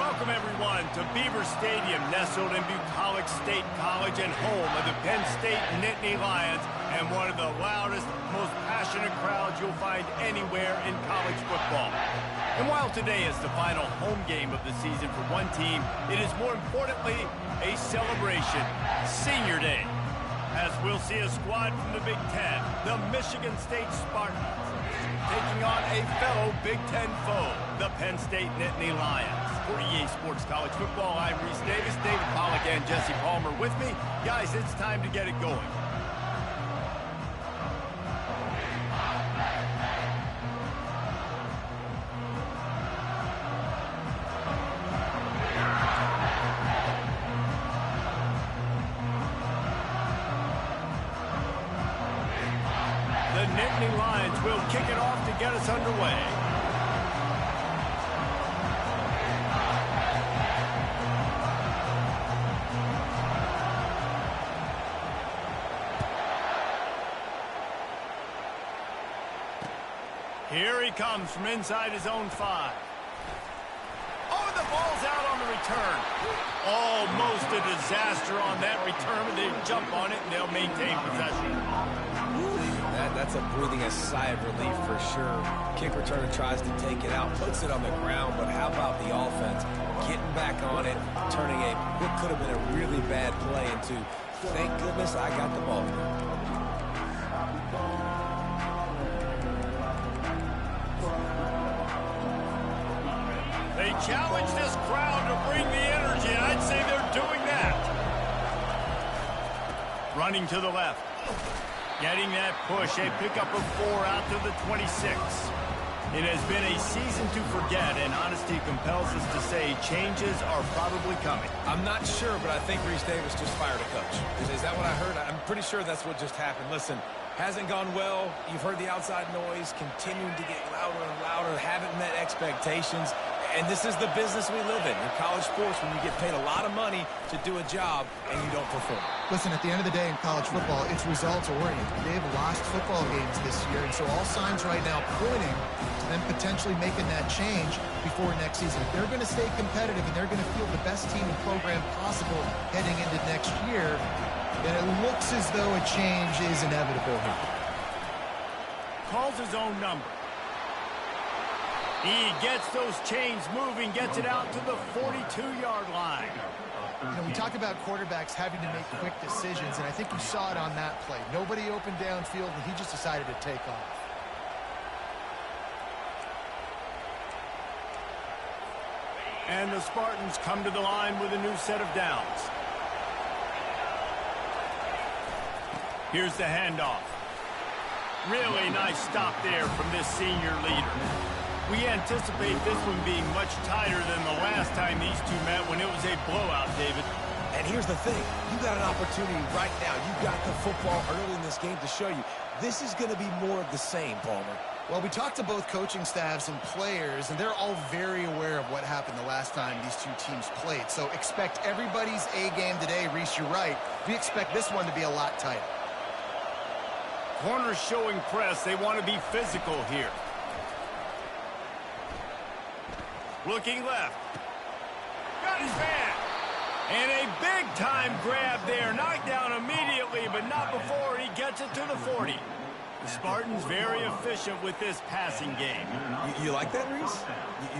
Welcome, everyone, to Beaver Stadium, nestled in Bucolic State College and home of the Penn State Nittany Lions, and one of the loudest, most passionate crowds you'll find anywhere in college football. And while today is the final home game of the season for one team, it is more importantly a celebration, Senior Day, as we'll see a squad from the Big Ten, the Michigan State Spartans, taking on a fellow Big Ten foe, the Penn State Nittany Lions. For EA Sports College Football, I'm Reese Davis, David Pollack, and Jesse Palmer with me. Guys, it's time to get it going. The Nittany Lions will kick it off to get us underway. Here he comes from inside his own 5. Oh, and the ball's out on the return. Almost a disaster on that return, but they jump on it and they'll maintain possession. That's a breathing a sigh of relief for sure. Kick returner tries to take it out, puts it on the ground, but how about the offense getting back on it, turning what could have been a really bad play into, thank goodness I got the ball. They challenge this crowd to bring the energy, and I'd say they're doing that. Running to the left. Getting that push, a pickup of 4 out to the 26. It has been a season to forget, and honesty compels us to say changes are probably coming. I'm not sure, but I think Reese Davis just fired a coach. Is that what I heard? I'm pretty sure that's what just happened. Listen, hasn't gone well. You've heard the outside noise, continuing to get louder and louder, haven't met expectations. And this is the business we live in college sports, when you get paid a lot of money to do a job and you don't perform. Listen, at the end of the day in college football, it's results-oriented. They've lost football games this year, and so all signs right now pointing to them potentially making that change before next season. If they're going to stay competitive and they're going to field the best team and program possible heading into next year, then it looks as though a change is inevitable here. Calls his own number. He gets those chains moving, gets it out to the 42-yard line. You know, we talk about quarterbacks having to make quick decisions, and I think you saw it on that play. Nobody opened downfield, and he just decided to take off. And the Spartans come to the line with a new set of downs. Here's the handoff. Really nice stop there from this senior leader. We anticipate this one being much tighter than the last time these two met when it was a blowout, David. And here's the thing. You got an opportunity right now. You got the football early in this game to show you. This is going to be more of the same, Palmer. Well, we talked to both coaching staffs and players, and they're all very aware of what happened the last time these two teams played. So expect everybody's A game today. Reese, you're right. We expect this one to be a lot tighter. Corners showing press. They want to be physical here. Looking left. Got his man. And a big-time grab there. Knocked down immediately, but not before he gets it to the 40. The Spartans very efficient with this passing game. You like that, Reese?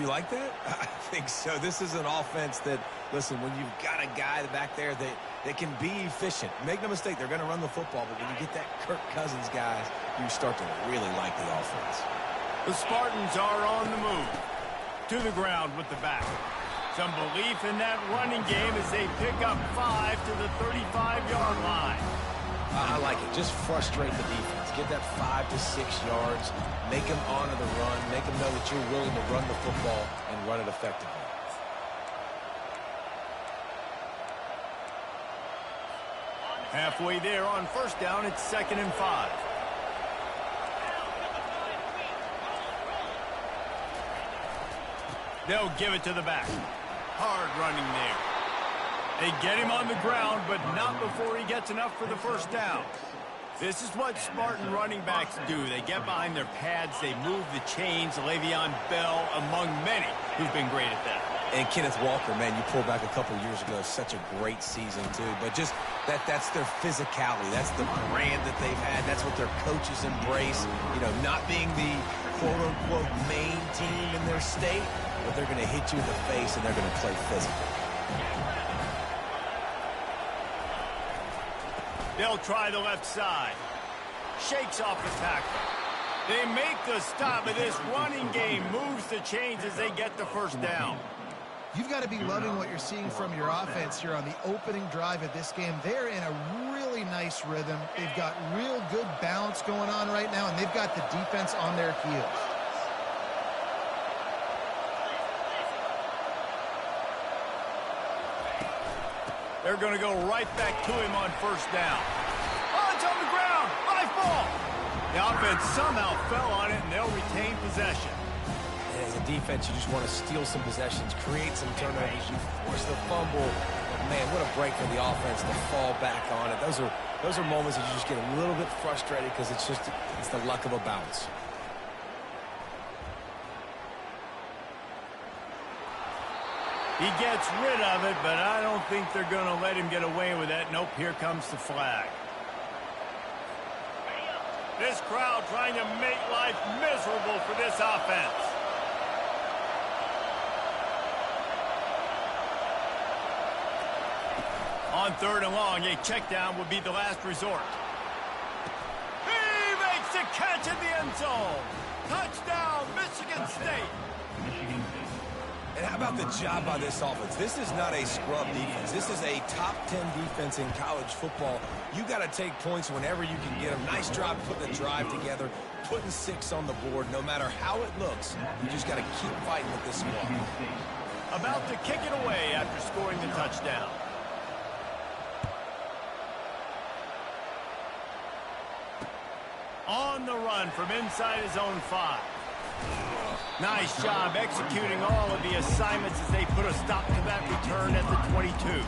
You like that? I think so. This is an offense that, listen, when you've got a guy back there that can be efficient, make no mistake, they're going to run the football, but when you get that Kirk Cousins guys, you start to really like the offense. The Spartans are on the move. To the ground with the back. Some belief in that running game as they pick up 5 to the 35-yard line. I like it. Just frustrate the defense. Get that 5 to 6 yards. Make them honor the run. Make them know that you're willing to run the football and run it effectively. Halfway there on first down, it's 2nd and 5. They'll give it to the back. Hard running there. They get him on the ground, but not before he gets enough for the first down. This is what Spartan running backs do. They get behind their pads, they move the chains. Le'Veon Bell among many who've been great at that. And Kenneth Walker, man, you pull back a couple years ago, such a great season, too. But just that's their physicality. That's the brand that they've had. That's what their coaches embrace. You know, not being the quote-unquote main team in their state, but they're going to hit you in the face and they're going to play physical. They'll try the left side. Shakes off the tackle. They make the stop, but this running game moves the chains as they get the first down. You've got to be loving what you're seeing from your offense here on the opening drive of this game. They're in a really nice rhythm. They've got real good balance going on right now, and they've got the defense on their heels. They're going to go right back to him on first down. Oh, it's on the ground. Live ball. The offense somehow fell on it, and they'll retain possession. And as a defense, you just want to steal some possessions, create some turnovers, you force the fumble. But man, what a break for the offense to fall back on it. Those are moments that you just get a little bit frustrated because it's the luck of a bounce. He gets rid of it, but I don't think they're going to let him get away with that. Nope, here comes the flag. This crowd trying to make life miserable for this offense. On 3rd and long, a check down would be the last resort. He makes the catch in the end zone. Touchdown, Michigan State. And how about the job by this offense? This is not a scrub defense. This is a top 10 defense in college football. You got to take points whenever you can get them. Nice job putting the drive together, putting 6 on the board. No matter how it looks, you just got to keep fighting with this squad. About to kick it away after scoring the touchdown. On the run from inside his own 5. Nice job executing all of the assignments as they put a stop to that return at the 22.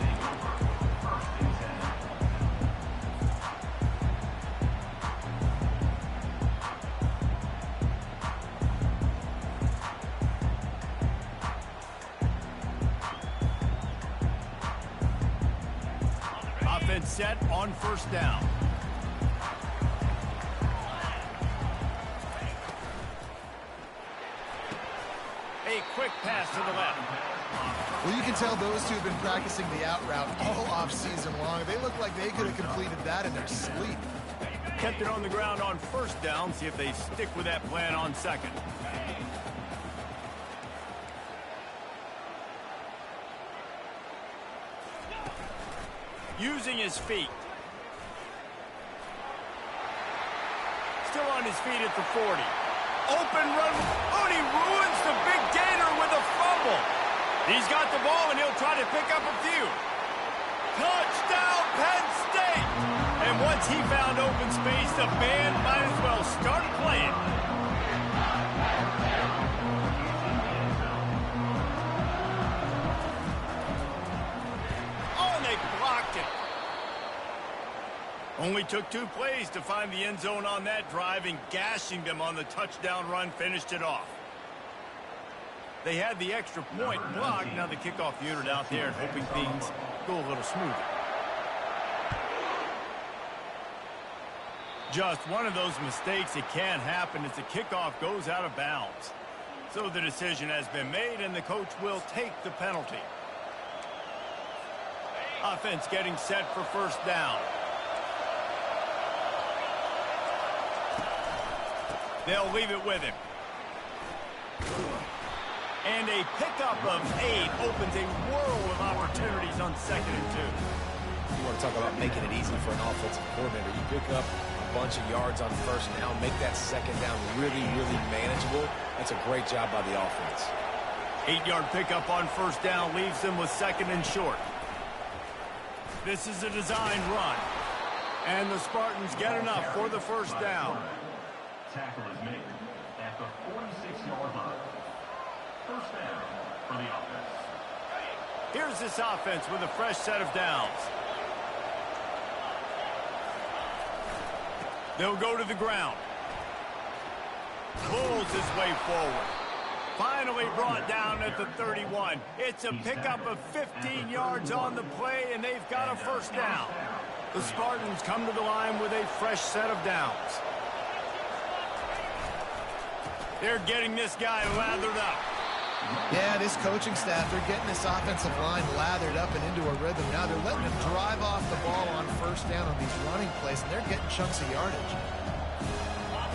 Offense set on first down. A quick pass to the left. Well, you can tell those two have been practicing the out route all off-season long. They look like they could have completed that in their sleep. Kept it on the ground on first down. See if they stick with that plan on second. Using his feet. Still on his feet at the 40. Open run. Oh, he ruins the big gainer with a fumble. He's got the ball, and he'll try to pick up a few. Touchdown, Penn State! And once he found open space, the band might as well start playing. Oh, and they blocked it. Only took 2 plays to find the end zone on that drive, and gashing them on the touchdown run finished it off. They had the extra point blocked. Now the kickoff unit out there and hoping things go a little smoother. Just one of those mistakes that can happen as the kickoff goes out of bounds. So the decision has been made, and the coach will take the penalty. Offense getting set for first down. They'll leave it with him. And a pickup of 8 opens a world of opportunities on 2nd and 2. You want to talk about making it easy for an offensive coordinator. You pick up a bunch of yards on first down, make that second down really, really manageable. That's a great job by the offense. 8-yard pickup on first down leaves them with 2nd and short. This is a designed run. And the Spartans get enough for the first down. Tackle is made at the 46-yard line. First down for the offense. Here's this offense with a fresh set of downs. They'll go to the ground. Pulls his way forward. Finally brought down at the 31. It's a pickup of 15 yards on the play, and they've got a first down. The Spartans come to the line with a fresh set of downs. They're getting this guy lathered up. Yeah, this coaching staff, they're getting this offensive line lathered up and into a rhythm. Now they're letting them drive off the ball on first down on these running plays, and they're getting chunks of yardage.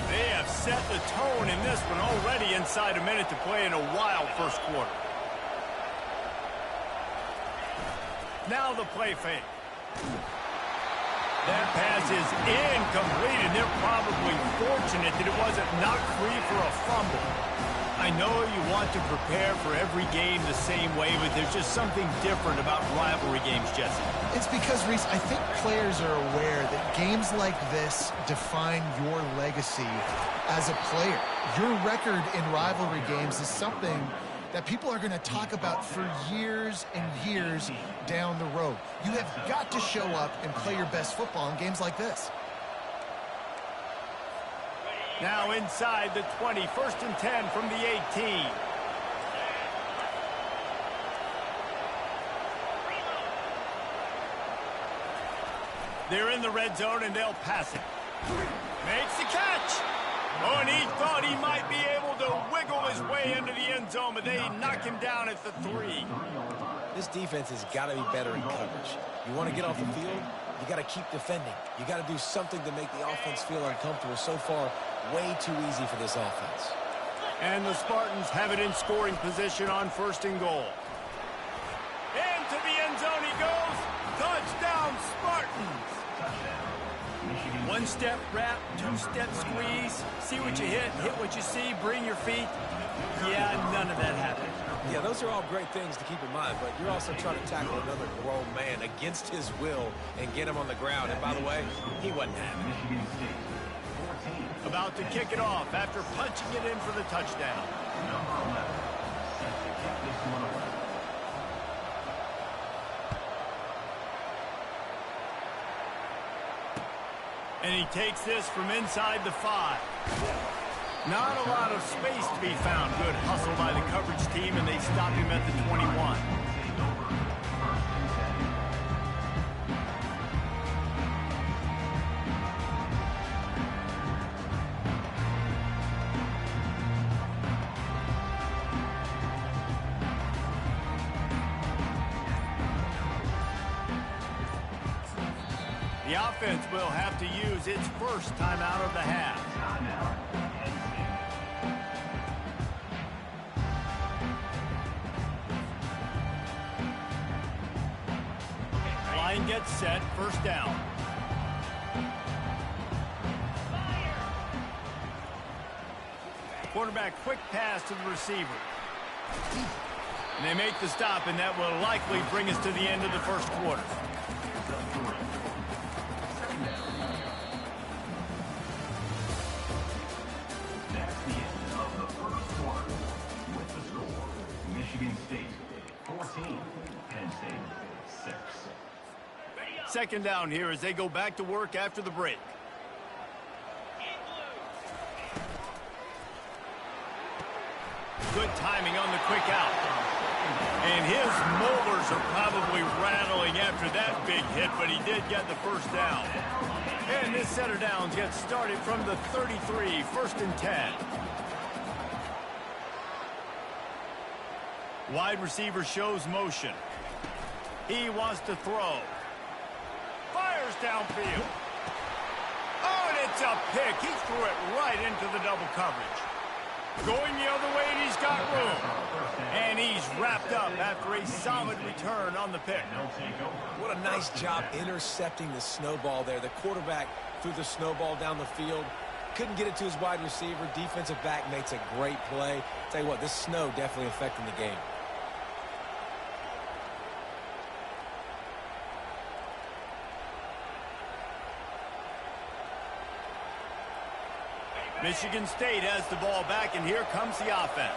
They have set the tone in this one already inside a minute to play in a wild first quarter. Now the play fake. That pass is incomplete, and they're probably fortunate that it wasn't knocked free for a fumble. I know you want to prepare for every game the same way, but there's just something different about rivalry games, Jesse. It's because, Reese, I think players are aware that games like this define your legacy as a player. Your record in rivalry games is something that people are going to talk about for years and years down the road. You have got to show up and play your best football in games like this. Now inside the 20, 1st and 10 from the 18. They're in the red zone, and they'll pass it. Makes the catch. Oh, and he thought he might be able to wiggle his way into the end zone, but they knock him down at the 3. This defense has got to be better in coverage. You want to get off the field, you got to keep defending. You got to do something to make the offense feel uncomfortable. So far, way too easy for this offense. And the Spartans have it in scoring position on 1st and goal. Into the end zone he goes. Touchdown, Spartans. One-step wrap, two-step squeeze. See what you hit what you see, bring your feet. Yeah, none of that happened. Yeah, those are all great things to keep in mind, but you're also trying to tackle another grown man against his will and get him on the ground. And by the way, he wasn't having it. About to kick it off after punching it in for the touchdown. Number 11, set to kick this one away. And he takes this from inside the 5. Not a lot of space to be found. Good hustle by the coverage team, and they stop him at the 21. The offense will have to use its first timeout of the half. Line gets set, first down. Quarterback quick pass to the receiver. And they make the stop, and that will likely bring us to the end of the first quarter. Michigan State 14, Penn State 6. Second down here as they go back to work after the break. Good timing on the quick out. And his molars are probably rattling after that big hit, but he did get the first down. And this set of downs gets started from the 33, 1st and 10. Wide receiver shows motion. He wants to throw. Fires downfield. Oh, and it's a pick. He threw it right into the double coverage. Going the other way, and he's got room. And he's wrapped up after a solid return on the pick. What a nice job intercepting the snowball there. The quarterback threw the snowball down the field. Couldn't get it to his wide receiver. Defensive back makes a great play. Tell you what, this snow definitely affecting the game. Michigan State has the ball back, and here comes the offense.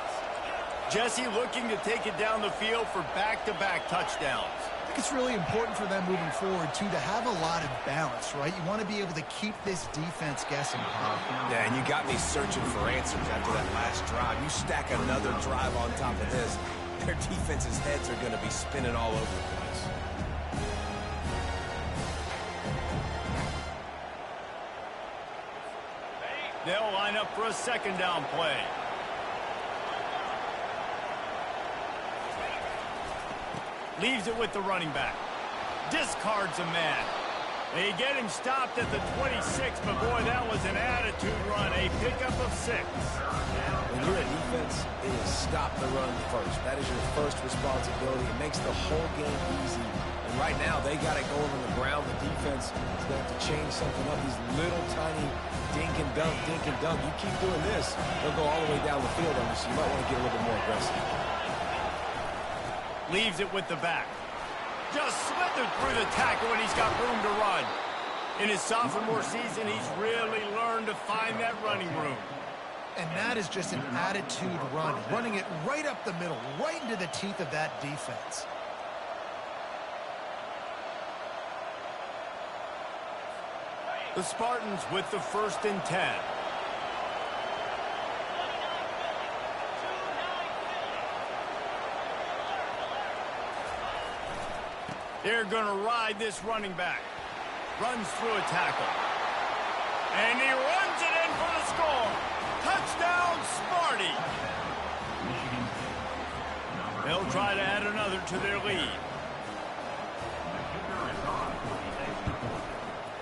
Jesse looking to take it down the field for back-to-back touchdowns. I think it's really important for them moving forward, too, to have a lot of balance, right? You want to be able to keep this defense guessing, Paul. Yeah, and you got me searching for answers after that last drive. You stack another drive on top of this, their defense's heads are going to be spinning all over the place. They'll line up for a second down play. Leaves it with the running back. Discards a man. They get him stopped at the 26, but boy, that was an attitude run. A pickup of 6. When you're a defense, it is stop the run first. That is your first responsibility. It makes the whole game easy. And right now, they got it going on the ground. The defense is going to have to change something up. These little tiny dink and dunk, dink and dunk. You keep doing this, they'll go all the way down the field on you, so you might want to get a little bit more aggressive. Leaves it with the back. Just slithered through the tackle, and he's got room to run. In his sophomore season, he's really learned to find that running room. And that is just an attitude run, running it right up the middle, right into the teeth of that defense. The Spartans with the 1st and 10. They're going to ride this running back. Runs through a tackle. And he runs it in for the score. Touchdown, Sparty. They'll try to add another to their lead.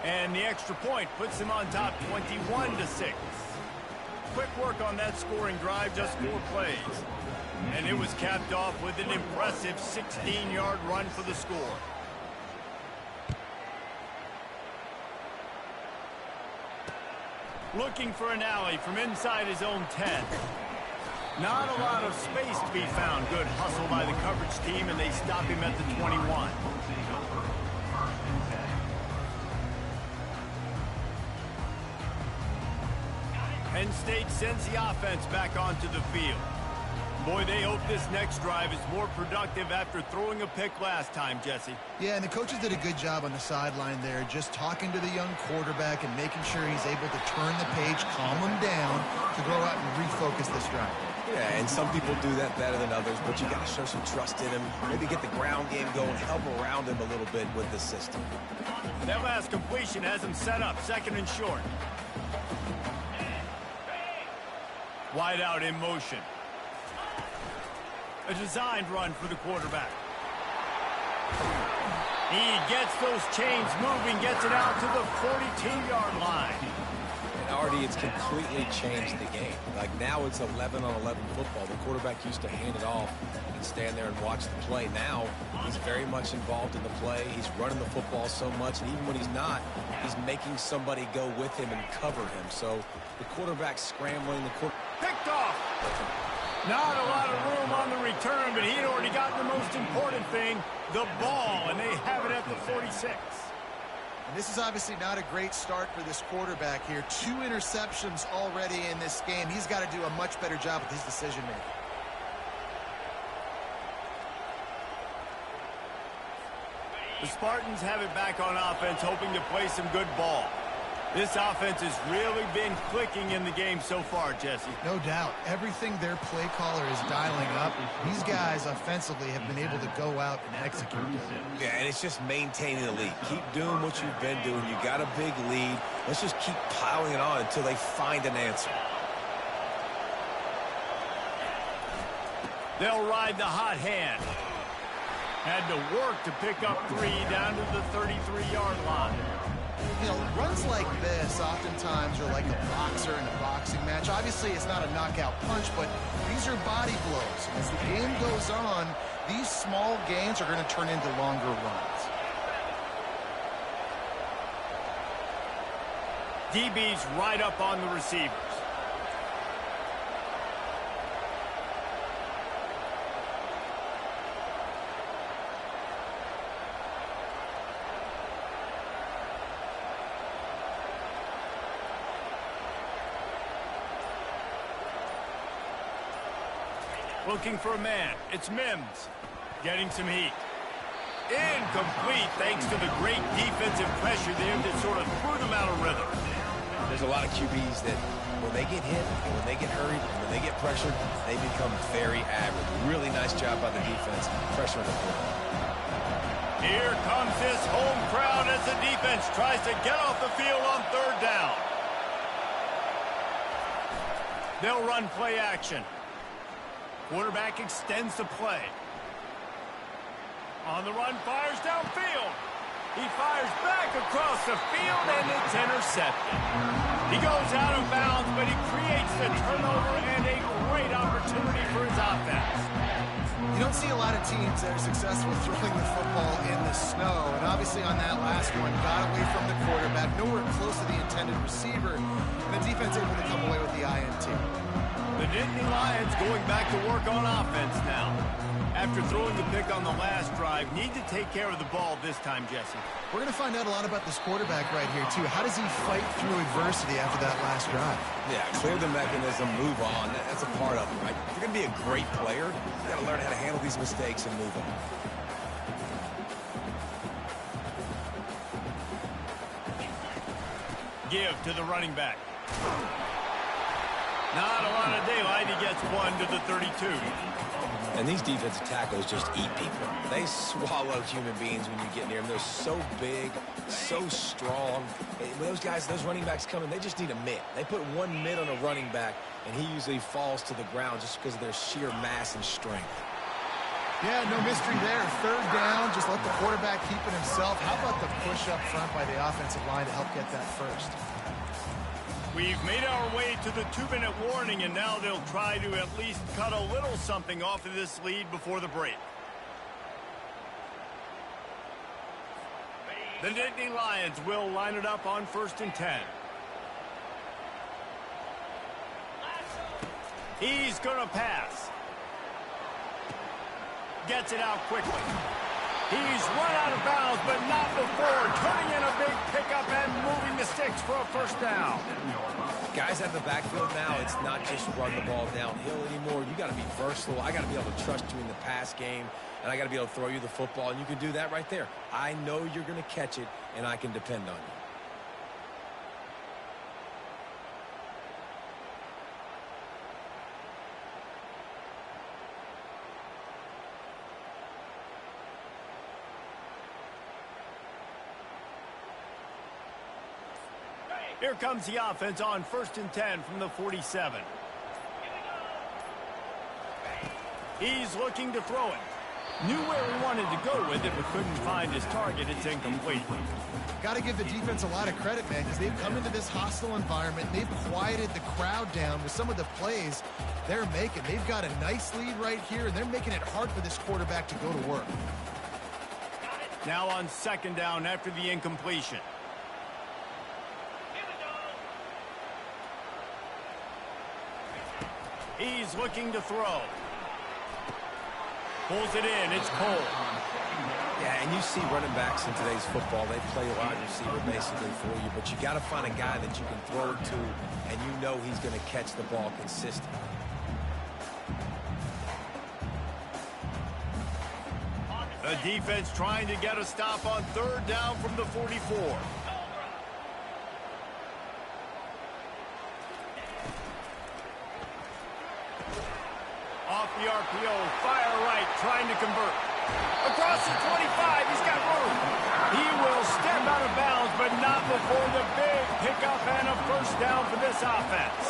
And the extra point puts them on top 21-6. Quick work on that scoring drive, just 4 plays. And it was capped off with an impressive 16-yard run for the score. Looking for an alley from inside his own 10. Not a lot of space to be found. Good hustle by the coverage team, and they stop him at the 21. Penn State sends the offense back onto the field. Boy, they hope this next drive is more productive after throwing a pick last time, Jesse. Yeah, and the coaches did a good job on the sideline there, just talking to the young quarterback and making sure he's able to turn the page, calm him down, to go out and refocus this drive. Yeah, and some people do that better than others, but you got to show some trust in him. Maybe get the ground game going, help around him a little bit with the system. That last completion has him set up, 2nd and short. Wide out in motion. A designed run for the quarterback. He gets those chains moving, gets it out to the 42-yard line. And Artie, it's completely changed the game. Like now it's 11-on-11 football. The quarterback used to hand it off and stand there and watch the play. Now he's very much involved in the play. He's running the football so much, and even when he's not, he's making somebody go with him and cover him. So the quarterback's scrambling. Picked off. Not a lot of room on the return, but he had already gotten the most important thing, the ball, and they have it at the 46. And this is obviously not a great start for this quarterback here. 2 interceptions already in this game. He's got to do a much better job with his decision-making. The Spartans have it back on offense, hoping to play some good ball. This offense has really been clicking in the game so far, Jesse. No doubt. Everything their play caller is dialing up, these guys offensively have been able to go out and execute. Yeah, and it's just maintaining the lead. Keep doing what you've been doing. You got a big lead. Let's just keep piling it on until they find an answer. They'll ride the hot hand. Had to work to pick up 3 down to the 33-yard line. You know, runs like this oftentimes are like a boxer in a boxing match. Obviously, it's not a knockout punch, but these are body blows. As the game goes on, these small gains are going to turn into longer runs. DB's right up on the receivers. Looking for a man. It's Mims. Getting some heat. Incomplete thanks to the great defensive pressure there that sort of threw them out of rhythm. There's a lot of QBs that when they get hit and when they get hurried and when they get pressured, they become very average. Really nice job by the defense pressuring the quarterback. Here comes this home crowd as the defense tries to get off the field on third down. They'll run play action. Quarterback extends the play. On the run, fires downfield. He fires back across the field, and it's intercepted. He goes out of bounds, but he creates the turnover and a great opportunity for his offense. You don't see a lot of teams that are successful throwing the football in the snow, and obviously on that last one, got away from the quarterback, nowhere close to the intended receiver, and the defense able to come away with the INT. The Nittany Lions going back to work on offense now. After throwing the pick on the last drive, need to take care of the ball this time, Jesse. We're going to find out a lot about this quarterback right here, too. How does he fight through adversity after that last drive? Yeah, clear the mechanism, move on. That's a part of it, right? If you're going to be a great player, you got to learn how to handle these mistakes and move on. Give to the running back. Not a lot of daylight. He gets one to the 32. And these defensive tackles just eat people. They swallow human beings when you get near them. They're so big, so strong. When those guys, those running backs come in, they just need a mitt. They put one mitt on a running back, and he usually falls to the ground just because of their sheer mass and strength. Yeah, no mystery there. Third down, just let the quarterback keep it himself. How about the push up front by the offensive line to help get that first? We've made our way to the 2-minute warning, and now they'll try to at least cut a little something off of this lead before the break. The Nittany Lions will line it up on 1st and 10. He's going to pass. Gets it out quickly. He's run out of bounds, but not before turning in a big pickup and moving the sticks for a first down. Guys at the backfield now, it's not just run the ball downhill anymore. You got to be versatile. I got to be able to trust you in the pass game, and I got to be able to throw you the football, and you can do that right there. I know you're going to catch it, and I can depend on you. Here comes the offense on 1st and 10 from the 47. He's looking to throw it. Knew where he wanted to go with it, but couldn't find his target. It's incomplete. Got to give the defense a lot of credit, man, because they've come into this hostile environment. They've quieted the crowd down with some of the plays they're making. They've got a nice lead right here, and they're making it hard for this quarterback to go to work. Now on 2nd down after the incompletion. He's looking to throw. Pulls it in. It's Cole. Yeah, and you see running backs in today's football, they play wide receiver basically for you, but you got to find a guy that you can throw it to, and you know he's going to catch the ball consistently. The defense trying to get a stop on 3rd down from the 44. Off the RPO, fire right, trying to convert. Across the 25, he's got room. He will step out of bounds, but not before the big pickup and a first down for this offense.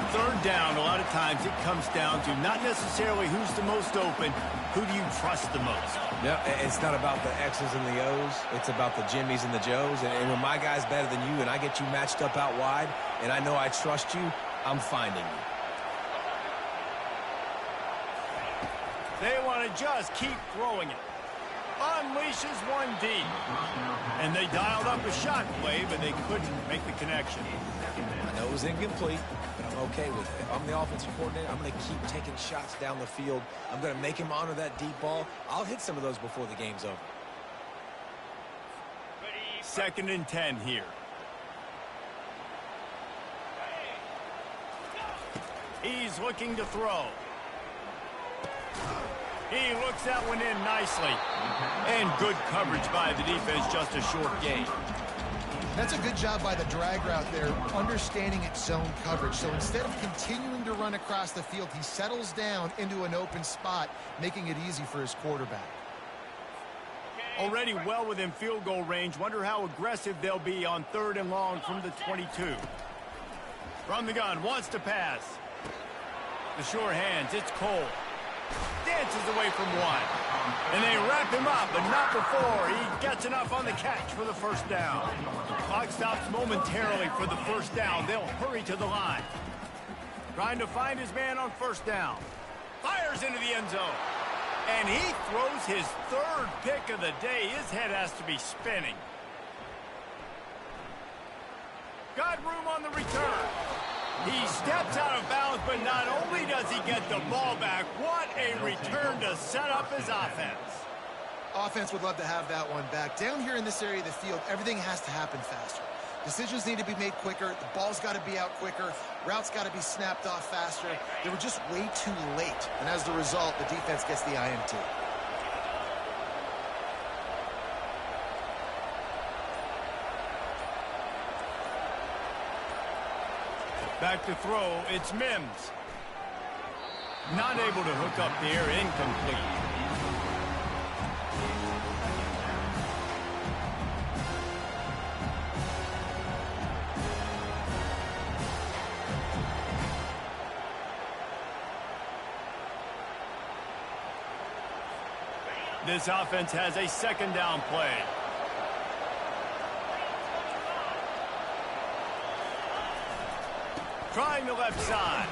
3rd down, a lot of times it comes down to not necessarily who's the most open, who do you trust the most? Yeah, it's not about the X's and the O's. It's about the Jimmys and the Joes. And when my guy's better than you and I get you matched up out wide and I know I trust you, I'm finding you. They want to just keep throwing it. Unleashes one deep. And they dialed up a shot play, but they couldn't make the connection. I know it was incomplete, but I'm okay with it. If I'm the offensive coordinator, I'm going to keep taking shots down the field. I'm going to make him honor that deep ball. I'll hit some of those before the game's over. 2nd and 10 here. He's looking to throw. He looks that one in nicely. And good coverage by the defense, just a short gain. That's a good job by the drag route there, understanding its zone coverage. So instead of continuing to run across the field, he settles down into an open spot, making it easy for his quarterback. Already well within field goal range. Wonder how aggressive they'll be on 3rd and long from the 22. From the gun, wants to pass. The sure hands, it's Cole. Dances away from one. And they wrap him up, but not before he gets enough on the catch for the first down. Clock stops momentarily for the first down. They'll hurry to the line. Trying to find his man on first down. Fires into the end zone. And he throws his 3rd pick of the day. His head has to be spinning. Got room on the return. He steps out of bounds, but not only does he get the ball back, what a return to set up his offense. Offense would love to have that one back. Down here in this area of the field, everything has to happen faster. Decisions need to be made quicker. The ball's got to be out quicker. Routes got to be snapped off faster. They were just way too late. And as the result, the defense gets the INT. Back to throw, it's Mims. Not able to hook up there, incomplete. This offense has a 2nd down play. Trying the left side.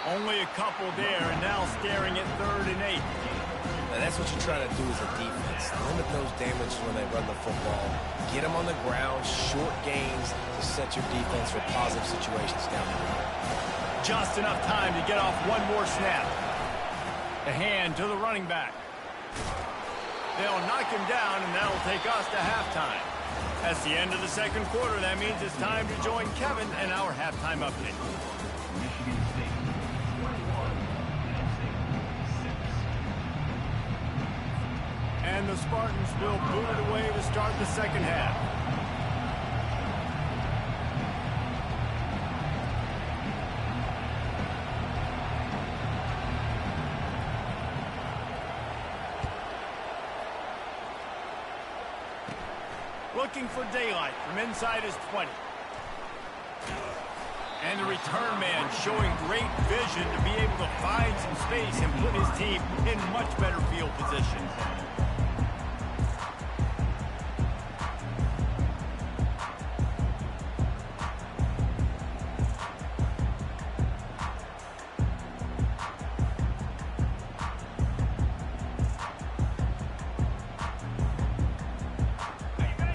Only a couple there, and now staring at 3rd and 8. Now that's what you try to do as a defense. Limit those damages when they run the football. Get them on the ground, short gains to set your defense for positive situations down the road. Just enough time to get off one more snap. The hand to the running back. They'll knock him down, and that'll take us to halftime. That's the end of the 2nd quarter. That means it's time to join Kevin in our halftime update. Michigan State 21, Penn State 6. And the Spartans will boot it away to start the 2nd half. Looking for daylight from inside his 20. And the return man showing great vision to be able to find some space and put his team in much better field position.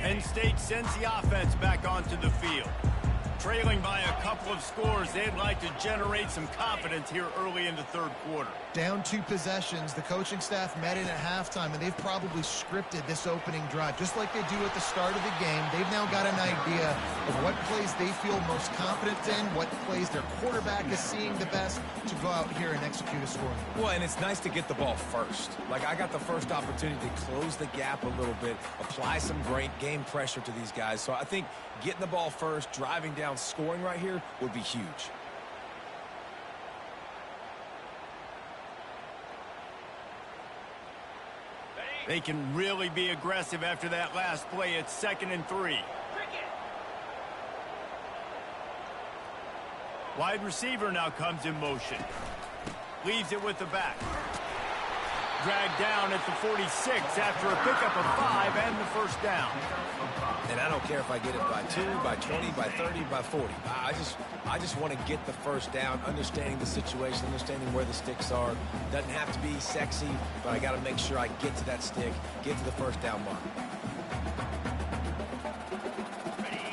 Penn State sends the offense back onto the field. Trailing by a couple of scores, they'd like to generate some confidence here early in the 3rd quarter. Down 2 possessions, the coaching staff met in at halftime, and they've probably scripted this opening drive. Just like they do at the start of the game, they've now got an idea of what plays they feel most confident in, what plays their quarterback is seeing the best to go out here and execute a scoring. Well, and it's nice to get the ball first. Like, I got the first opportunity to close the gap a little bit, apply some great game pressure to these guys. So I think getting the ball first, driving down, scoring right here would be huge. They can really be aggressive after that last play. It's 2nd and 3. Wide receiver now comes in motion. Leaves it with the back. Dragged down at the 46 after a pickup of 5 and the first down. And I don't care if I get it by 2, by 20, by 30, by 40. I just want to get the first down, understanding the situation, understanding where the sticks are. Doesn't have to be sexy, but I got to make sure I get to that stick, get to the first down mark.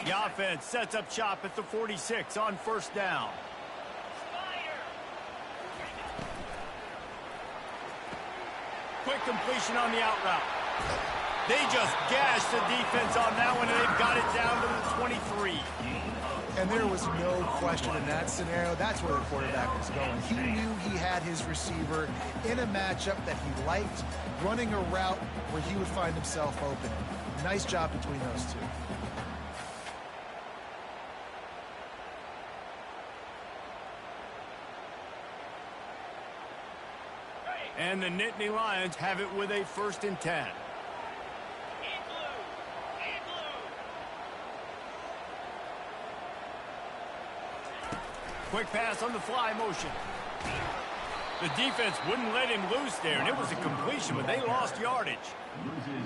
The offense sets up shop at the 46 on first down. Quick completion on the out route. They just gashed the defense on that one, and they've got it down to the 23. And there was no question in that scenario. That's where the quarterback was going. He knew he had his receiver in a matchup that he liked, running a route where he would find himself open. Nice job between those two. And the Nittany Lions have it with a 1st and 10. Quick pass on the fly motion. The defense wouldn't let him loose there, and it was a completion, but they lost yardage.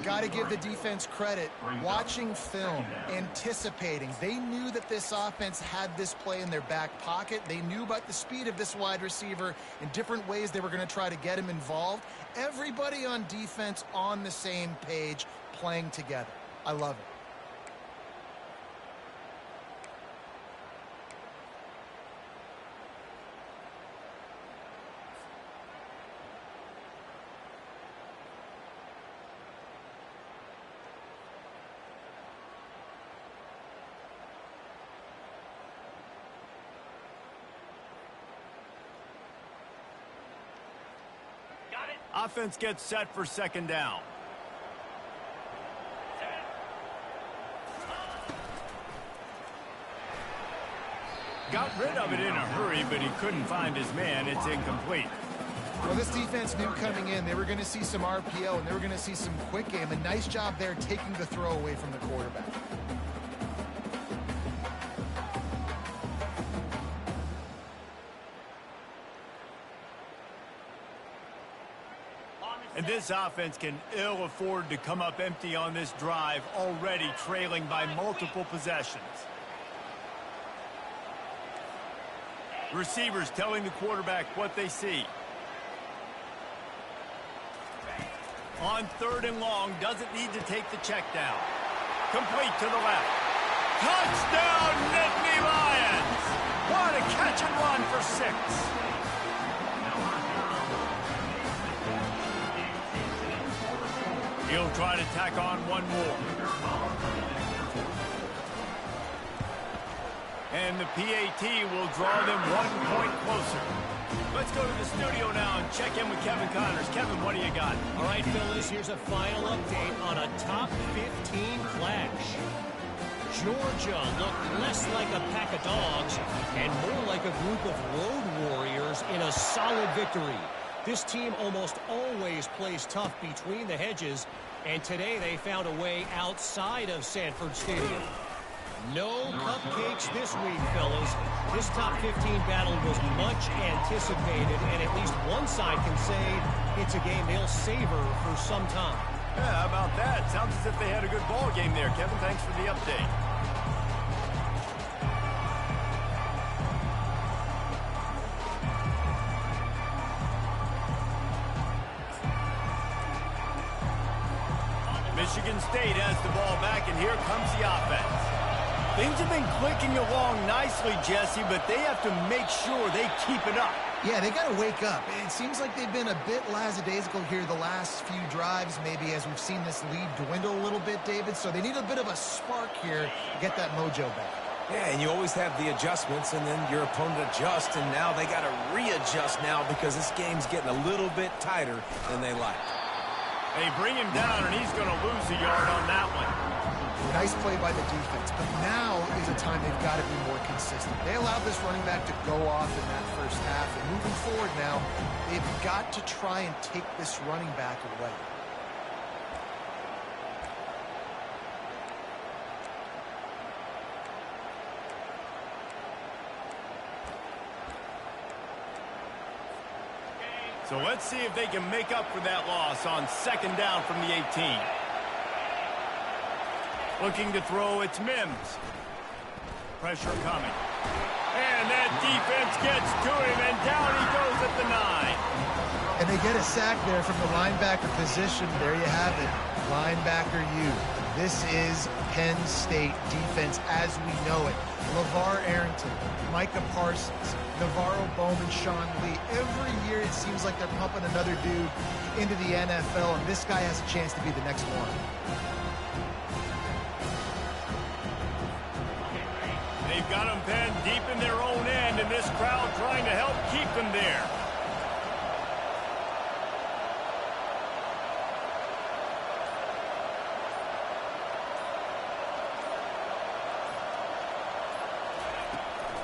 Got to give the defense credit. Watching film, anticipating. They knew that this offense had this play in their back pocket. They knew about the speed of this wide receiver in different ways they were going to try to get him involved. Everybody on defense on the same page, playing together. I love it. Offense gets set for 2nd down. Got rid of it in a hurry, but he couldn't find his man. It's incomplete. Well, this defense knew coming in they were going to see some RPO and they were going to see some quick game. A nice job there taking the throw away from the quarterback. And this offense can ill afford to come up empty on this drive, already trailing by multiple possessions. Receivers telling the quarterback what they see. On 3rd and long, doesn't need to take the check down. Complete to the left. Touchdown, Nittany Lions! What a catch and run for 6. He'll try to tack on one more. And the PAT will draw them 1 point closer. Let's go to the studio now and check in with Kevin Connors. Kevin, what do you got? All right, Phyllis, here's a final update on a top 15 clash. Georgia looked less like a pack of dogs and more like a group of road warriors in a solid victory. This team almost always plays tough between the hedges, and today they found a way outside of Sanford Stadium. No cupcakes this week, fellas. This top 15 battle was much anticipated, and at least one side can say it's a game they'll savor for some time. Yeah, how about that? Sounds as if they had a good ball game there. Kevin, thanks for the update. Michigan State has the ball back, and here comes the offense. Things have been clicking along nicely, Jesse, but they have to make sure they keep it up. Yeah, they got to wake up. It seems like they've been a bit lackadaisical here the last few drives, maybe as we've seen this lead dwindle a little bit, David. So they need a bit of a spark here to get that mojo back. Yeah, and you always have the adjustments, and then your opponent adjusts, and now they got to readjust now because this game's getting a little bit tighter than they like. They bring him down, and he's going to lose a yard on that one. Nice play by the defense, but now is a time they've got to be more consistent. They allowed this running back to go off in that first half, and moving forward now, they've got to try and take this running back away. So let's see if they can make up for that loss on 2nd down from the 18. Looking to throw, it's Mims. Pressure coming. And that defense gets to him, and down he goes at the 9. And they get a sack there from the linebacker position. There you have it. Linebacker U. This is Penn State defense as we know it. LeVar Arrington, Micah Parsons, Navarro Bowman, Sean Lee. Every year it seems like they're pumping another dude into the NFL, and this guy has a chance to be the next one. They've got him pen deep in their own end, and this crowd trying to help keep them there.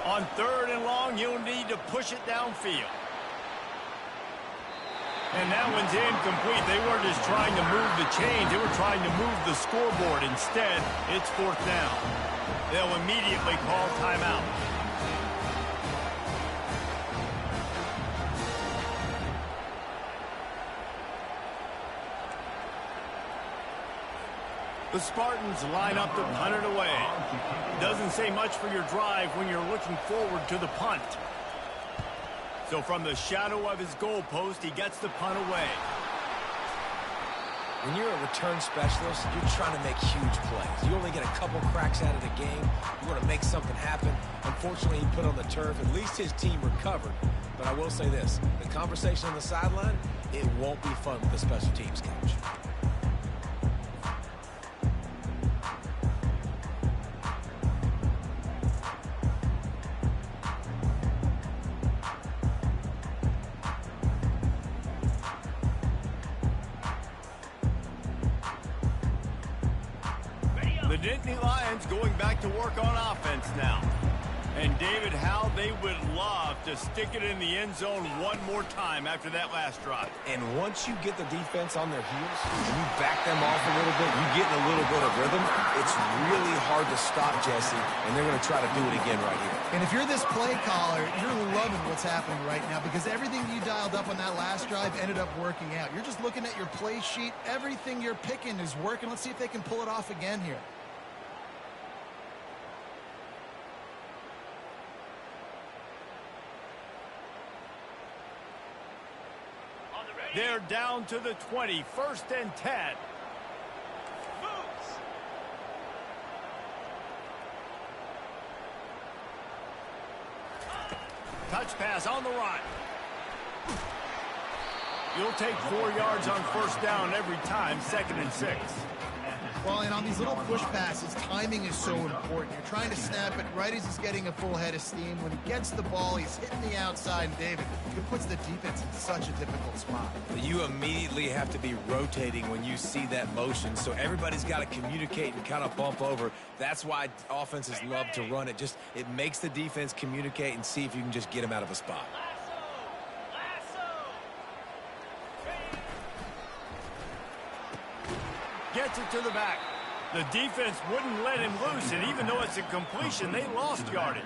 On 3rd and long, you'll need to push it downfield. And that one's incomplete. They weren't just trying to move the chains. They were trying to move the scoreboard. Instead, it's 4th down. They'll immediately call timeout. The Spartans line up to punt it away. Doesn't say much for your drive when you're looking forward to the punt. So from the shadow of his goalpost, he gets the punt away. When you're a return specialist, you're trying to make huge plays. You only get a couple cracks out of the game. You want to make something happen. Unfortunately, he put on the turf. At least his team recovered. But I will say this, the conversation on the sideline, it won't be fun with the special teams coach. The Nittany Lions going back to work on offense now. And David, how they would love to stick it in the end zone one more time after that last drive. And once you get the defense on their heels, and you back them off a little bit, you get in a little bit of rhythm, it's really hard to stop, Jesse, and they're going to try to do it again right here. And if you're this play caller, you're loving what's happening right now because everything you dialed up on that last drive ended up working out. You're just looking at your play sheet. Everything you're picking is working. Let's see if they can pull it off again here. They're down to the 20, 1st and 10. Touch pass on the run. You'll take 4 yards on 1st down every time, 2nd and 6. Well, and on these little push passes, timing is so important. You're trying to snap it right as he's getting a full head of steam. When he gets the ball, he's hitting the outside. And David, it puts the defense in such a difficult spot. You immediately have to be rotating when you see that motion, so everybody's got to communicate and kind of bump over. That's why offenses love to run it. It makes the defense communicate and see if you can just get them out of a spot. Gets it to the back. The defense wouldn't let him loose, and even though it's a completion, they lost yardage.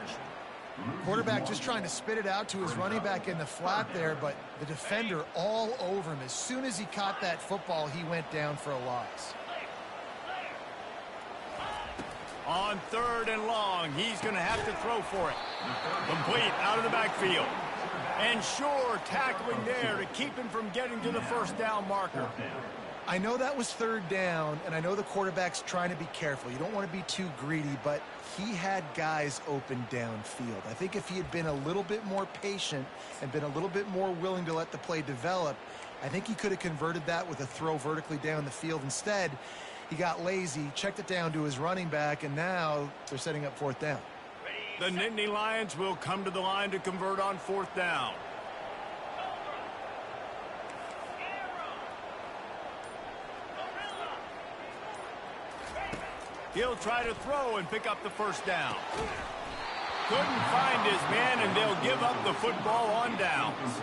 Quarterback just trying to spit it out to his running back in the flat there, but the defender all over him. As soon as he caught that football, he went down for a loss. On 3rd and long, he's going to have to throw for it. Complete out of the backfield. And sure, tackling there to keep him from getting to the 1st down marker. I know that was 3rd down, and I know the quarterback's trying to be careful. You don't want to be too greedy, but he had guys open downfield. I think if he had been a little bit more patient and been a little bit more willing to let the play develop, I think he could have converted that with a throw vertically down the field. Instead, he got lazy, checked it down to his running back, and now they're setting up 4th down. The Nittany Lions will come to the line to convert on 4th down. He'll try to throw and pick up the 1st down. Couldn't find his man, and they'll give up the football on downs.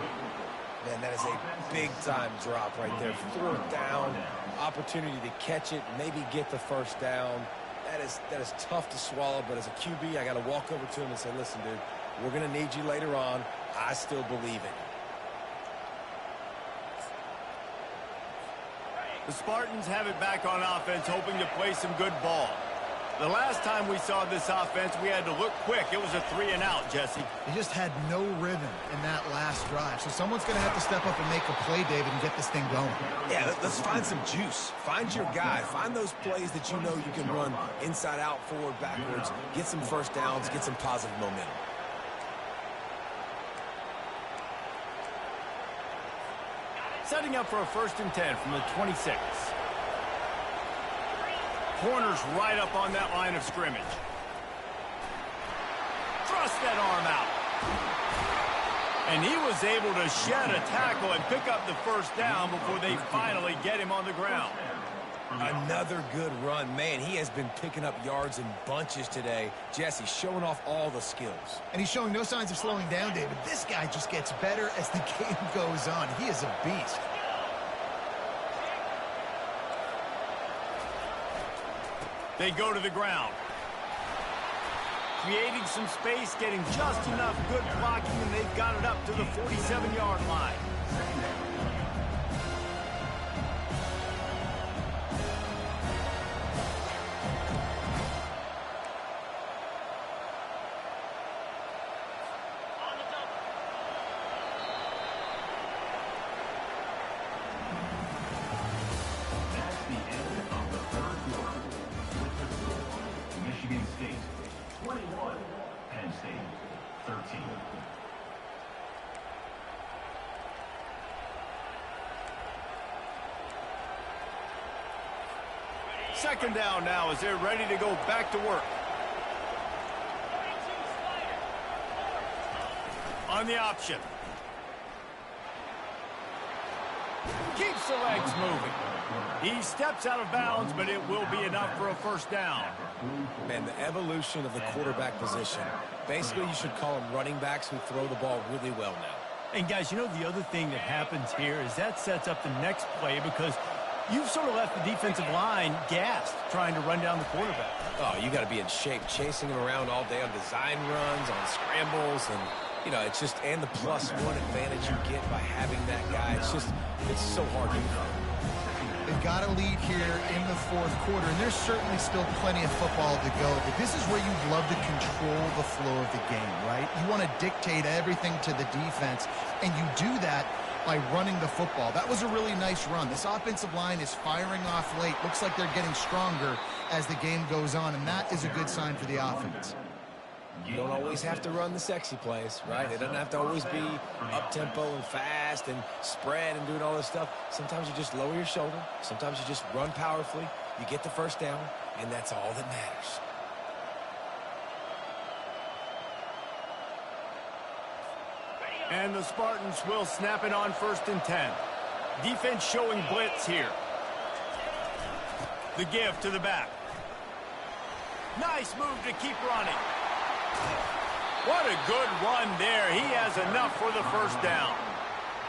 Man, that is a big-time drop right there. 4th down, opportunity to catch it, maybe get the 1st down. That is tough to swallow, but as a QB, I got to walk over to him and say, listen, dude, we're going to need you later on. I still believe in you. The Spartans have it back on offense, hoping to play some good ball. The last time we saw this offense, we had to look quick. It was a 3-and-out, Jesse. He just had no rhythm in that last drive. So someone's going to have to step up and make a play, David, and get this thing going. Yeah, let's find some juice. Find your guy. Find those plays that you know you can run inside out, forward, backwards. Get some 1st downs. Get some positive momentum. Setting up for a 1st and 10 from the 26. Corners right up on that line of scrimmage. thrust that arm out. And he was able to shed a tackle and pick up the first down before they finally get him on the ground. Another good run. Man, he has been picking up yards in bunches today. Jesse showing off all the skills. And he's showing no signs of slowing down, David. This guy just gets better as the game goes on. He is a beast. They go to the ground. Creating some space, getting just enough good blocking, and they've got it up to the 47-yard line. That's the end of the third quarter. With the score, Michigan State 21, Penn State 13. Second down now as they're ready to go back to work. On the option. Keeps the legs moving. He steps out of bounds, but it will be enough for a first down. Man, the evolution of the quarterback position. Basically, you should call them running backs who throw the ball really well now. And guys, you know the other thing that happens here is that sets up the next play because you've sort of left the defensive line gassed trying to run down the quarterback. Oh, you got to be in shape, chasing him around all day on design runs, on scrambles, and, you know, it's just, and the +1 advantage you get by having that guy. It's so hard to do. They've got a lead here in the fourth quarter, and there's certainly still plenty of football to go. But this is where you'd love to control the flow of the game, right? You want to dictate everything to the defense, and you do that by running the football. That was a really nice run. This offensive line is firing off late. Looks like they're getting stronger as the game goes on, and that is a good sign for the offense. You don't always have to run the sexy plays, right? It doesn't have to always be up-tempo and fast and spread and doing all this stuff. Sometimes you just lower your shoulder. Sometimes you just run powerfully. You get the first down, and that's all that matters. And the Spartans will snap it on 1st and 10. Defense showing blitz here. The give to the back. Nice move to keep running. What a good run there. He has enough for the first down.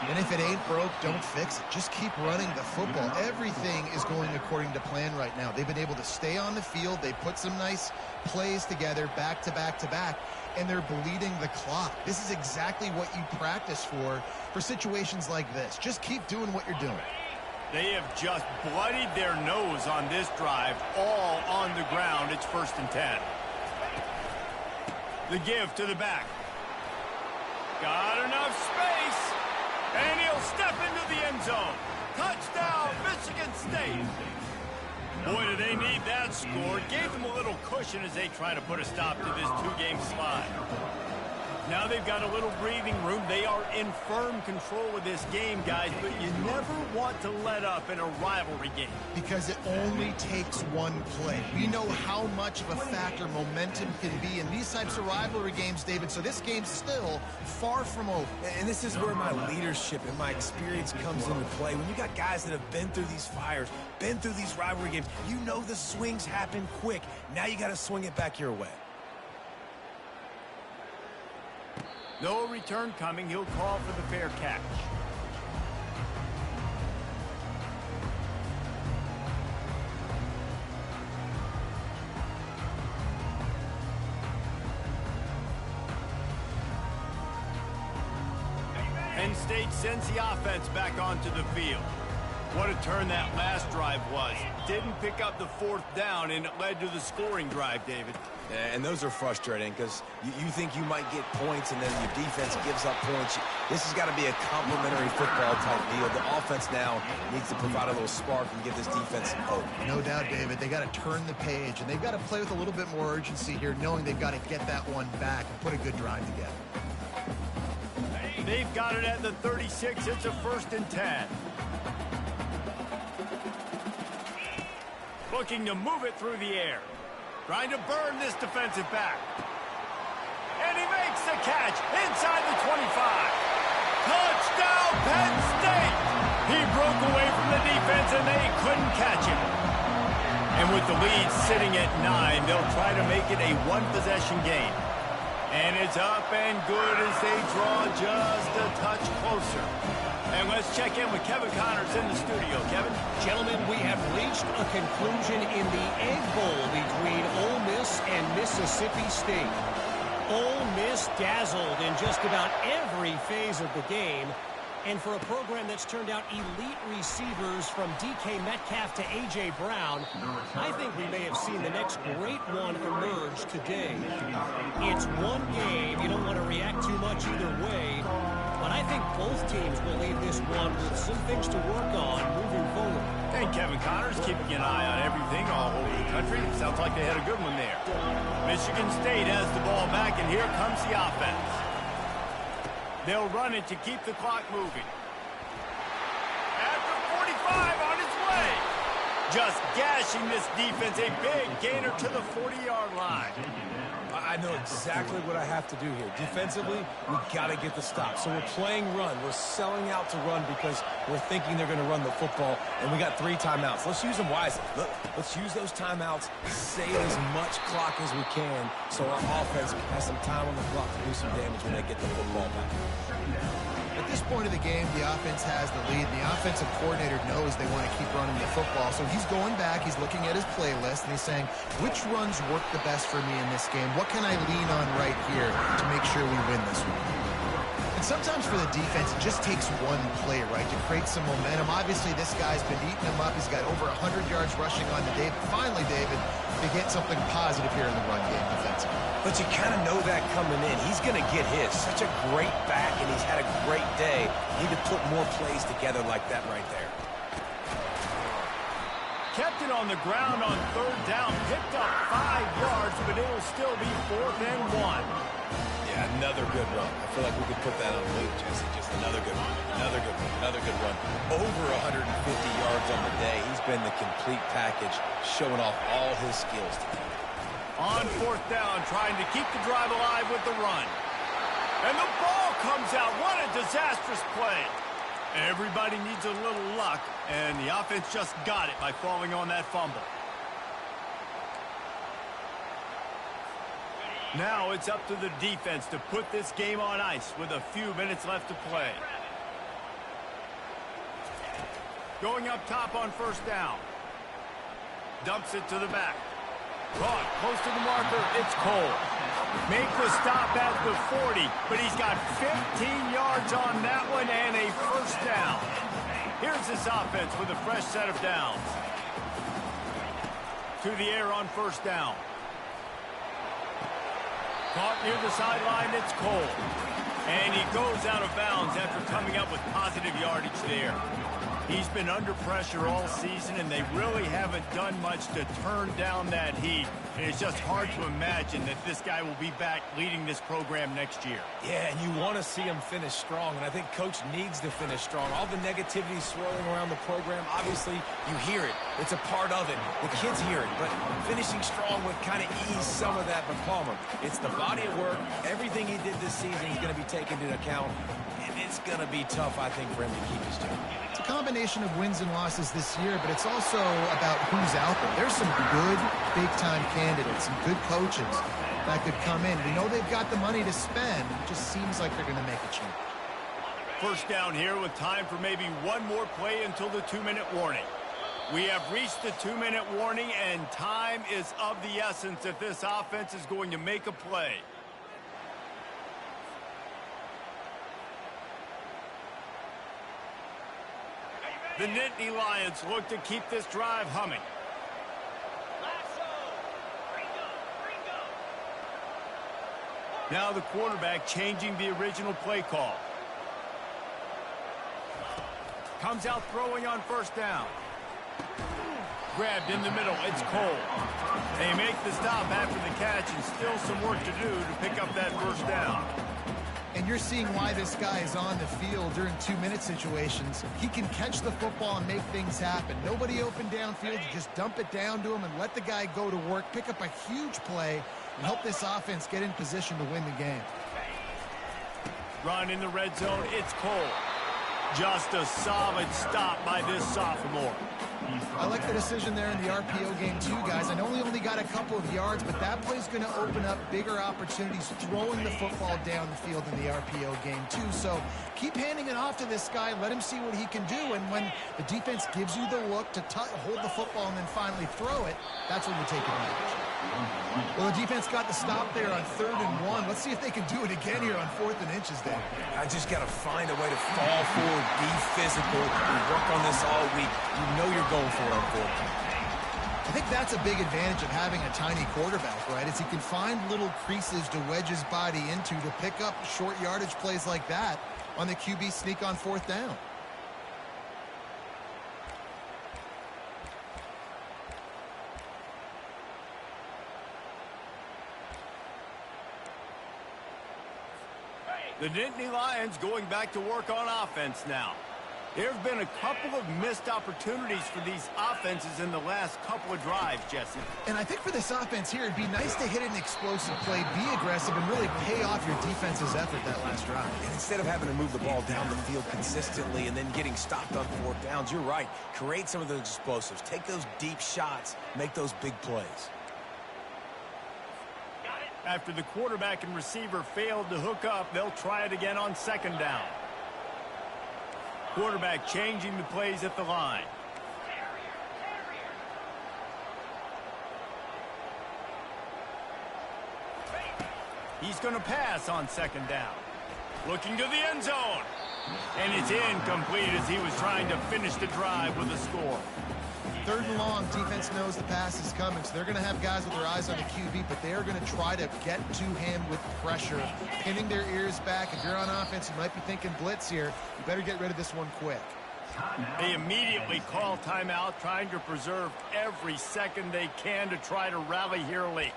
And if it ain't broke, don't fix it. Just keep running the football. Everything is going according to plan right now. They've been able to stay on the field. They put some nice plays together back to back to back, and they're bleeding the clock. This is exactly what you practice for situations like this. Just keep doing what you're doing. They have just bloodied their nose on this drive, all on the ground. It's 1st and 10. The give to the back. Got enough space. And he'll step into the end zone. Touchdown, Michigan State. Boy, do they need that score. Gave them a little cushion as they try to put a stop to this two-game slide. Now they've got a little breathing room. They are in firm control of this game, guys, but you never want to let up in a rivalry game. Because it only takes one play. We know how much of a factor momentum can be in these types of rivalry games, David, so this game's still far from over. And this is where my leadership and my experience comes into play. When you got guys that have been through these fires, been through these rivalry games, you know the swings happen quick. Now you got to swing it back your way. No return coming. He'll call for the fair catch. Penn State sends the offense back onto the field. What a turn that last drive was. Didn't pick up the 4th down, and it led to the scoring drive, David. And those are frustrating because you think you might get points and then your defense gives up points. This has got to be a complementary football type deal. The offense now needs to provide a little spark and give this defense some hope. No doubt, David. They got to turn the page, and they've got to play with a little bit more urgency here, knowing they've got to get that one back and put a good drive together. They've got it at the 36. It's a 1st and 10. Looking to move it through the air. Trying to burn this defensive back. And catch inside the 25. Touchdown, Penn State! He broke away from the defense, and they couldn't catch him. And with the lead sitting at 9, they'll try to make it a one-possession game. And it's up and good as they draw just a touch closer. And let's check in with Kevin Connors in the studio. Kevin? Gentlemen, we have reached a conclusion in the Egg Bowl between Ole Miss and Mississippi State. Ole Miss dazzled in just about every phase of the game. And for a program that's turned out elite receivers from DK Metcalf to A.J. Brown, I think we may have seen the next great one emerge today. It's one game. You don't want to react too much either way. But I think both teams will leave this one with some things to work on moving forward. And Kevin Connors keeping an eye on everything all over the country. Sounds like they had a good one there. Michigan State has the ball back, and here comes the offense. They'll run it to keep the clock moving. After 45 on his way. Just gashing this defense. A big gainer to the 40-yard line. I know exactly what I have to do here. Defensively, we've got to get the stop. So we're playing run. We're selling out to run because we're thinking they're going to run the football, and we got 3 timeouts. Let's use them wisely. Look, let's use those timeouts, save as much clock as we can so our offense has some time on the clock to do some damage when they get the football back. At this point of the game, the offense has the lead. The offensive coordinator knows they want to keep running the football. So he's going back, he's looking at his playlist, and he's saying, which runs work the best for me in this game? What can I lean on right here to make sure we win this one? And sometimes for the defense, it just takes one play, right, to create some momentum. Obviously, this guy's been eating him up. He's got over 100 yards rushing on the day. Finally, David, they get something positive here in the run game defensively. But you kind of know that coming in. He's going to get his. Such a great back, and he's had a great day. Need to put more plays together like that right there. Kept it on the ground on 3rd down. Picked up 5 yards, but it'll still be 4th and 1. Yeah, another good run. I feel like we could put that on Luke, Jesse. Just another good one. Another good one. Another good run. Over 150 yards on the day. He's been the complete package, showing off all his skills today. On 4th down, trying to keep the drive alive with the run. And the ball comes out. What a disastrous play. Everybody needs a little luck, and the offense just got it by falling on that fumble. Now it's up to the defense to put this game on ice with a few minutes left to play. Going up top on 1st down. Dumps it to the back. Caught close to the marker. It's Cole. Make the stop at the 40, but he's got 15 yards on that one and a 1st down. Here's this offense with a fresh set of downs. To the air on 1st down. Caught near the sideline. It's Cole. And he goes out of bounds after coming up with positive yardage there. He's been under pressure all season, and they really haven't done much to turn down that heat. And it's just hard to imagine that this guy will be back leading this program next year. Yeah, and you want to see him finish strong, and I think Coach needs to finish strong. All the negativity swirling around the program, obviously, you hear it. It's a part of it. The kids hear it, but finishing strong would kind of ease some of that. But Palmer, it's the body of work. Everything he did this season is going to be taken into account, and it's going to be tough, I think, for him to keep his job. It's a combination of wins and losses this year, but it's also about who's out there. There's some good big-time candidates, some good coaches that could come in. We know they've got the money to spend. It just seems like they're going to make a change. 1st down here with time for maybe one more play until the 2-minute warning. We have reached the 2-minute warning, and time is of the essence if this offense is going to make a play. The Nittany Lions look to keep this drive humming. Now the quarterback changing the original play call. Comes out throwing on 1st down. Grabbed in the middle. It's Cole. They make the stop after the catch, and still some work to do to pick up that 1st down. And you're seeing why this guy is on the field during 2-minute situations. He can catch the football and make things happen. Nobody open downfield. You just dump it down to him and let the guy go to work, pick up a huge play, and help this offense get in position to win the game. Run in the red zone, it's Cole. Just a solid stop by this sophomore. I like the decision there in the RPO game too, guys. I know he only got a couple of yards, but that play's going to open up bigger opportunities throwing the football down the field in the RPO game too. So keep handing it off to this guy. Let him see what he can do. And when the defense gives you the look to hold the football and then finally throw it, that's when you take advantage. Well, the defense got the stop there on 3rd and 1. Let's see if they can do it again here on 4th and inches, Dan. I just got to find a way to fall forward, be physical. We work on this all week. You know you're going for it on 4th. I think that's a big advantage of having a tiny quarterback, right? Is he can find little creases to wedge his body into to pick up short yardage plays like that on the QB sneak on 4th down. The Nittany Lions going back to work on offense now. There have been a couple of missed opportunities for these offenses in the last couple of drives, Jesse. And I think for this offense here, it'd be nice to hit an explosive play, be aggressive, and really pay off your defense's effort that last drive. And instead of having to move the ball down the field consistently and then getting stopped on 4th downs, you're right. Create some of those explosives. Take those deep shots. Make those big plays. After the quarterback and receiver failed to hook up, they'll try it again on 2nd down. Quarterback changing the plays at the line. He's going to pass on 2nd down. Looking to the end zone. And it's incomplete as he was trying to finish the drive with a score. 3rd and long, defense knows the pass is coming, so they're going to have guys with their eyes on the QB, but they are going to try to get to him with pressure, pinning their ears back. If you're on offense, you might be thinking blitz here. You better get rid of this one quick. They immediately call timeout, trying to preserve every second they can to try to rally here late.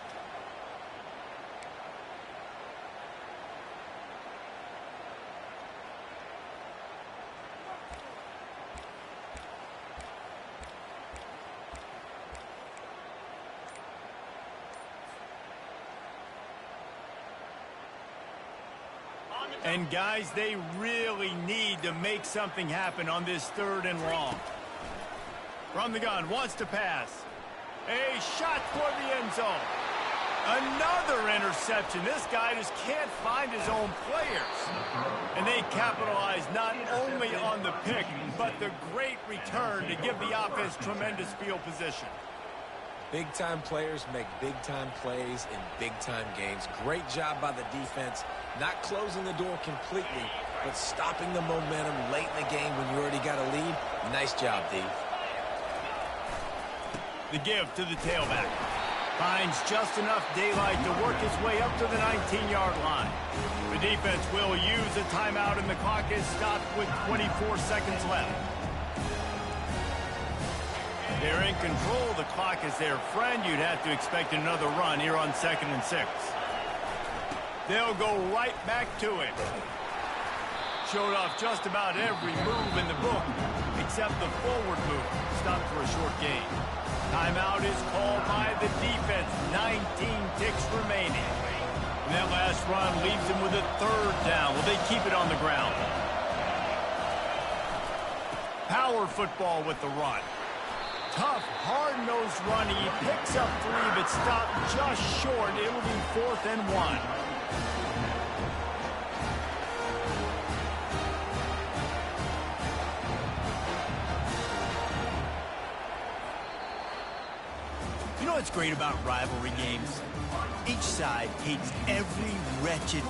And guys, they really need to make something happen on this 3rd and long. From the gun, wants to pass. A shot toward the end zone. Another interception. This guy just can't find his own players. And they capitalize not only on the pick, but the great return to give the offense tremendous field position. Big-time players make big-time plays in big-time games. Great job by the defense, not closing the door completely, but stopping the momentum late in the game when you already got a lead. Nice job, D. The give to the tailback. Finds just enough daylight to work his way up to the 19-yard line. The defense will use a timeout, and the clock is stopped with 24 seconds left. They're in control. The clock is their friend. You'd have to expect another run here on 2nd and 6. They'll go right back to it. Showed off just about every move in the book, except the forward move. Stopped for a short gain. Timeout is called by the defense. 19 ticks remaining. And that last run leaves them with a 3rd down. Will they keep it on the ground? Power football with the run. Tough, hard-nosed run. He picks up 3, but stopped just short. It'll be 4th and 1. You know what's great about rivalry games? Each side hates every wretched